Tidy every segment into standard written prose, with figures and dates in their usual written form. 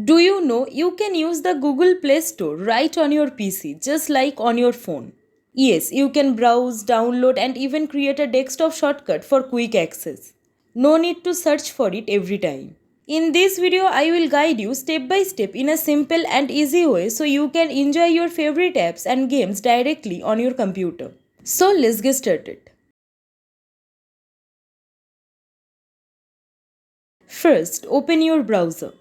Do you know you can use the Google Play Store right on your PC just like on your phone? Yes, you can browse, download, and even create a desktop shortcut for quick access. No need to search for it every time. In this video, I will guide you step by step in a simple and easy way so you can enjoy your favorite apps and games directly on your computer. So let's get started. First, open your browser.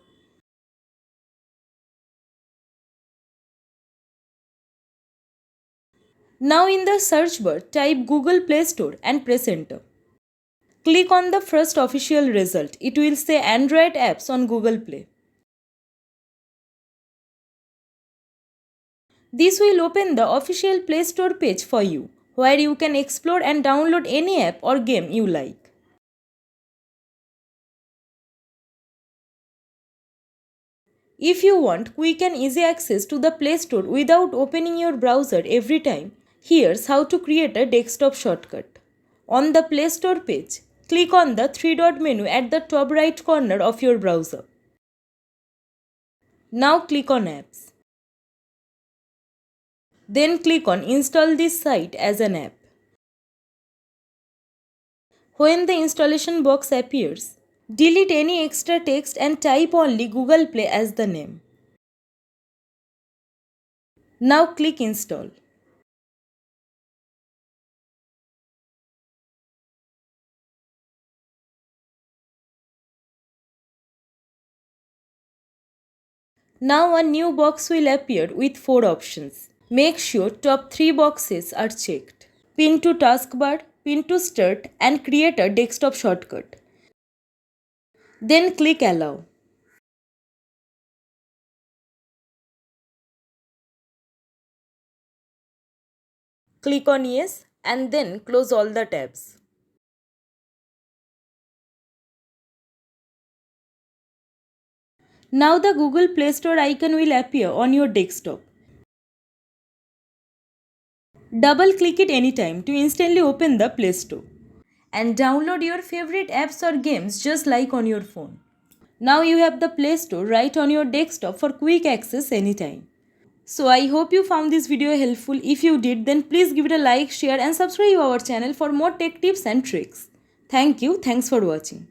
Now in the search bar, type Google Play Store and press enter. Click on the first official result. It will say Android apps on Google Play. This will open the official Play Store page for you, where you can explore and download any app or game you like. If you want quick and easy access to the Play Store without opening your browser every time, here's how to create a desktop shortcut. On the Play Store page, click on the three-dot menu at the top right corner of your browser. Now click on Apps. Then click on Install this site as an app. When the installation box appears, delete any extra text and type only Google Play as the name. Now click Install. Now a new box will appear with 4 options. Make sure top 3 boxes are checked. Pin to taskbar, pin to start, and create a desktop shortcut. Then click Allow. Click on Yes and then close all the tabs. Now the Google Play Store icon will appear on your desktop. Double click it anytime to instantly open the Play Store and download your favorite apps or games just like on your phone. Now you have the Play Store right on your desktop for quick access anytime. So I hope you found this video helpful. If you did, then please give it a like, share and subscribe our channel for more tech tips and tricks. Thank you. Thanks for watching.